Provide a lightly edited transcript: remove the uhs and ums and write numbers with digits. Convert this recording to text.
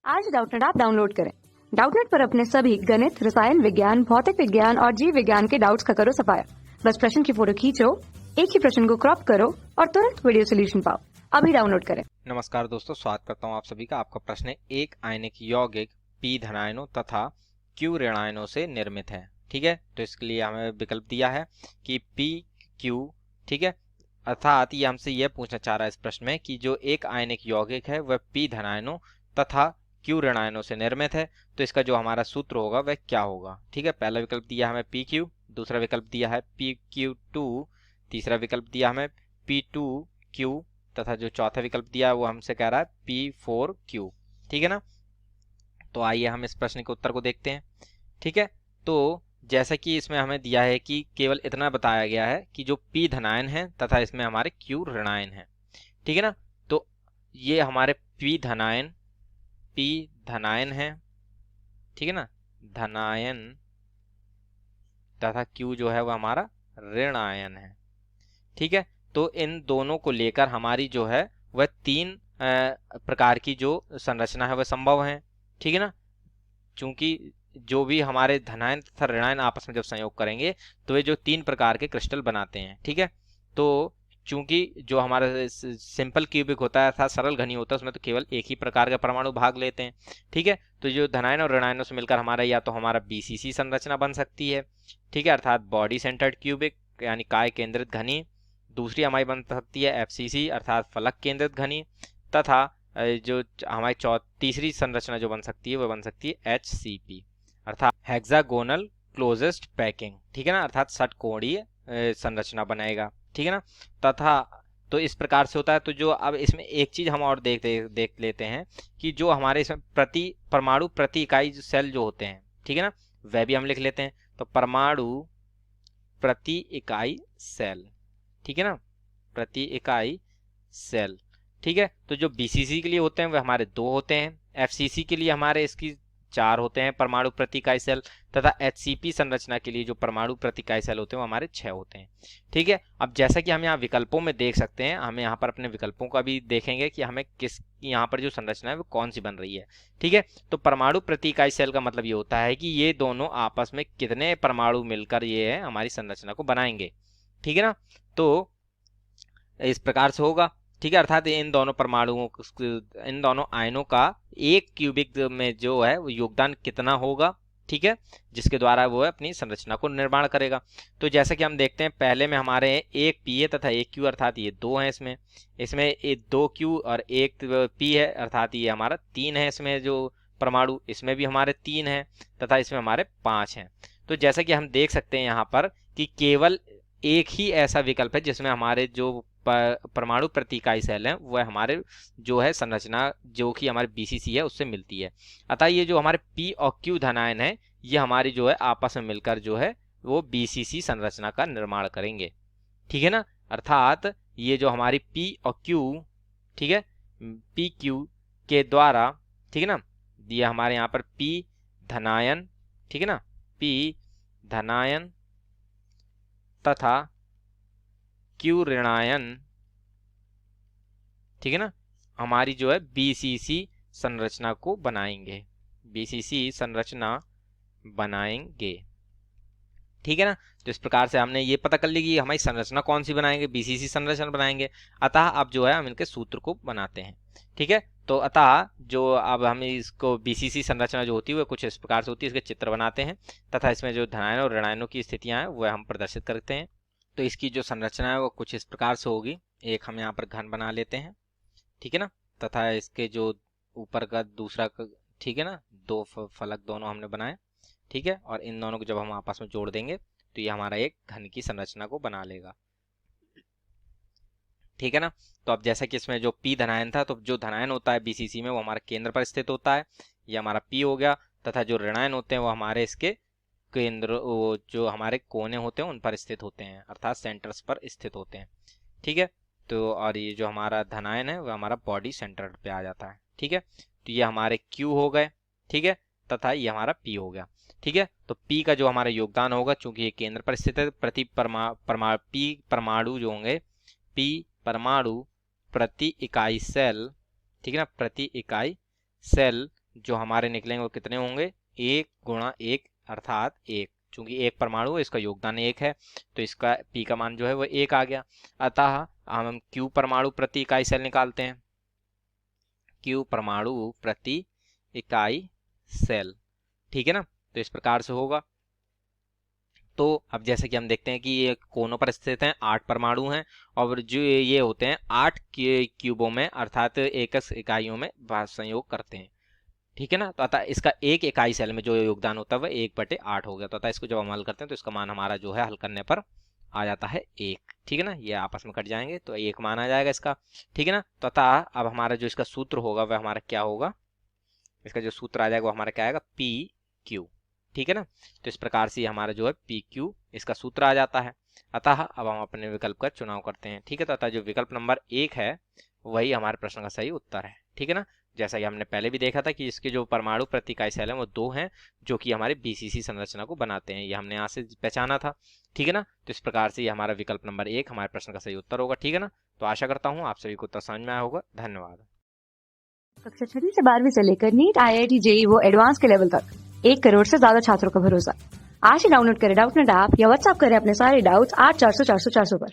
आज Doubtnut app download करें। Doubtnut पर अपने सभी गणित, रसायन विज्ञान, भौतिक विज्ञान और जीव विज्ञान के डाउट्स का करो सफाया। बस प्रश्न की फोटो खींचो, एक ही प्रश्न को क्रॉप करो और तुरंत वीडियो सोल्यूशन पाओ। अभी डाउनलोड करें। नमस्कार दोस्तों, स्वागत करता हूं आप सभी का। आपका प्रश्न है, एक आयनिक यौगिक P धनायनों तथा Q ऋणायनों से निर्मित है। ठीक है, तो इसके लिए हमें विकल्प दिया है कि PQ। ठीक है, अर्थात ये हमसे यह पूछना चाह रहा है इस प्रश्न में कि जो एक आयनिक यौगिक है वह P धनायनों तथा Q ऋणायनों से निर्मित है, तो इसका जो हमारा सूत्र होगा वह क्या होगा। ठीक है, पहला विकल्प दिया हमें PQ, दूसरा विकल्प दिया है PQ2, तीसरा विकल्प दिया हमें P2Q तथा जो चौथा विकल्प दिया है वो हमसे कह रहा है P4Q। ठीक है ना, तो आइए हम इस प्रश्न के उत्तर को देखते हैं। ठीक है, तो जैसा कि इसमें हमें दिया है कि केवल इतना बताया गया है कि जो P धनायन है तथा इसमें हमारे Q ऋणायन है। ठीक है ना, तो ये हमारे P धनायन है। ठीक है ना, धनायन तथा Q जो है वह हमारा ऋणायन है। ठीक है, तो इन दोनों को लेकर हमारी जो है वह तीन प्रकार की जो संरचना है वह संभव है। ठीक है ना, चूंकि जो भी हमारे धनायन तथा ऋणायन आपस में जब संयोग करेंगे तो ये जो तीन प्रकार के क्रिस्टल बनाते हैं। ठीक है, तो चूंकि जो हमारा सिंपल क्यूबिक होता है अर्थात सरल घनी होता है उसमें तो केवल एक ही प्रकार का परमाणु भाग लेते हैं। ठीक है, तो जो धनायन और ऋणायनों से मिलकर हमारा या तो हमारा BCC संरचना बन सकती है। ठीक है, अर्थात बॉडी सेंटर्ड क्यूबिक यानी काय केंद्रित घनी। दूसरी हमारी बन सकती है FCC अर्थात फलक केंद्रित घनी, तथा जो हमारी तीसरी संरचना जो बन सकती है वह बन सकती है HCP अर्थात हेक्सागोनल क्लोजेस्ट पैकिंग। ठीक है ना, अर्थात षटकोणीय संरचना बनाएगा। ठीक है ना, तथा तो इस प्रकार से होता है। तो जो अब इसमें एक चीज हम और देख लेते हैं कि जो हमारे इसमें परमाणु प्रति इकाई जो सेल जो होते हैं, ठीक है ना, वह भी हम लिख लेते हैं। तो परमाणु प्रति इकाई सेल, ठीक है ना, प्रति इकाई सेल। ठीक है, तो जो BCC के लिए होते हैं वह हमारे 2 होते हैं, FCC के लिए हमारे इसकी 4 होते हैं परमाणु प्रति इकाई सेल, तथा HCP संरचना के लिए जो परमाणु प्रति इकाई सेल होते हैं वो हमारे 6 होते हैं। ठीक है, अब जैसा कि हम यहाँ विकल्पों में देख सकते हैं, हमें यहाँ पर अपने विकल्पों का भी देखेंगे कि हमें किस यहाँ पर जो संरचना है वो कौन सी बन रही है। ठीक है, तो परमाणु प्रति इकाई सेल का मतलब ये होता है कि ये दोनों आपस में कितने परमाणु मिलकर ये है हमारी संरचना को बनाएंगे। ठीक है ना, तो इस प्रकार से होगा। ठीक है, अर्थात इन दोनों परमाणुओं इन दोनों आयनों का एक क्यूबिक में जो है वो योगदान कितना होगा। ठीक है, जिसके द्वारा वो अपनी संरचना को निर्माण करेगा। तो जैसे कि हम देखते हैं पहले में हमारे एक Pa तथा एक Q अर्थात ये 2 है, इसमें 2 Q और 1 P है अर्थात ये हमारा 3 है। इसमें जो परमाणु इसमें भी हमारे 3 हैं तथा इसमें हमारे 5 हैं। तो जैसा कि हम देख सकते हैं यहाँ पर कि केवल एक ही ऐसा विकल्प है जिसमें हमारे जो परमाणु प्रति इकाई सेल हैं वह हमारे जो है संरचना जो कि हमारे BCC है उससे मिलती है। अतः ये जो हमारे P और Q धनायन है ये हमारी जो है आपस में मिलकर जो है वो BCC संरचना का निर्माण करेंगे। ठीक है ना, अर्थात ये जो हमारी P और Q, ठीक है, PQ के द्वारा, ठीक है ना, ये हमारे यहाँ पर P धनायन, ठीक है ना, P धनायन तथा Q ऋणायन, ठीक है ना, हमारी जो है BCC संरचना को बनाएंगे, BCC संरचना बनाएंगे। ठीक है ना, तो इस प्रकार से हमने ये पता कर लिया कि हमारी संरचना कौन सी बनाएंगे, BCC संरचना बनाएंगे। अतः अब जो है हम इनके सूत्र को बनाते हैं। ठीक है, तो अतः जो अब हम इसको BCC संरचना जो होती है वह कुछ इस प्रकार से होती है, इसके चित्र बनाते हैं तथा इसमें जो धनायन और ऋणायनों की स्थितियां हैं वह हम प्रदर्शित करते हैं। तो इसकी जो संरचना है वो कुछ इस प्रकार से होगी। एक हम यहाँ पर घन बना लेते हैं, ठीक है ना, तथा इसके जो ऊपर का दूसरा ठीक है ना, 2 फलक दोनों हमने बनाए। ठीक है, और इन दोनों को जब हम आपस में जोड़ देंगे तो ये हमारा एक घन की संरचना को बना लेगा। ठीक है ना, तो अब जैसा कि इसमें जो P धनायन था, तो जो धनायन होता है BCC में वो हमारे केंद्र पर स्थित होता है, ये हमारा P हो गया, तथा जो ऋणायन होते हैं वो हमारे इसके केंद्र वो जो हमारे कोने होते हैं उन पर स्थित होते हैं अर्थात सेंटर्स पर स्थित होते हैं। ठीक है, तो और ये जो हमारा धनायन है वह हमारा बॉडी सेंटर पे आ जाता है। ठीक है, तो ये हमारे Q हो गए, ठीक है, तथा ये हमारा P हो गया। ठीक है, तो P का जो हमारा योगदान होगा चूंकि ये केंद्र पर स्थित है, प्रति P परमाणु जो होंगे, P परमाणु प्रति इकाई सेल, ठीक है ना, प्रति इकाई सेल जो हमारे निकलेंगे वो कितने होंगे, 1 गुणा 1 अर्थात 1। चूंकि एक परमाणु है, इसका योगदान 1 है, तो इसका पी का मान जो है वो 1 आ गया। अतः हम क्यू परमाणु प्रति इकाई सेल निकालते हैं, क्यू परमाणु प्रति इकाई सेल, ठीक है ना। तो इस प्रकार से होगा। तो अब जैसे कि हम देखते हैं कि ये कोनों पर स्थित हैं, 8 परमाणु हैं, और जो ये होते हैं 8 क्यूबों में अर्थात एकस इकाइयों में संयोग करते हैं, ठीक है ना। तो अतः इसका एक इकाई सेल में जो योगदान होता है वह 1/8 हो गया। तो अतः इसको जब हम हल करते हैं तो इसका मान हमारा जो है हल करने पर आ जाता है 1, ठीक है ना। ये आपस में कट जाएंगे तो 1 मान आ जाएगा इसका, ठीक है ना। तो अतः अब हमारा जो इसका सूत्र होगा वह हमारा क्या होगा, इसका जो सूत्र आ जाएगा वो हमारा क्या आएगा, पी क्यू, ठीक है ना। तो इस प्रकार से हमारा जो है पी क्यू इसका सूत्र आ जाता है। अतः अब हम अपने विकल्प का चुनाव करते हैं, ठीक है। तो अतः जो विकल्प नंबर 1 है वही हमारे प्रश्न का सही उत्तर है, ठीक है ना। जैसा कि हमने पहले भी देखा था कि इसके जो परमाणु प्रति इकाई सेल है वो 2 हैं, जो कि हमारे बीसीसी संरचना को बनाते हैं, ये हमने यहाँ से पहचाना था, ठीक है ना। तो इस प्रकार से ये हमारा विकल्प नंबर 1 हमारे प्रश्न का सही उत्तर होगा, ठीक है ना। तो आशा करता हूँ आप सभी को उत्तर समझ में आया होगा। धन्यवाद। कक्षा 6 से 12वीं से लेकर नीट, IIT, JEE वो एडवांस के लेवल तक 1 करोड़ से ज्यादा छात्रों का भरोसा। आज ही डाउनलोड करें डाउटनेट ऐप या व्हाट्सएप करें अपने सारे डाउट्स 8400 400 400 पर।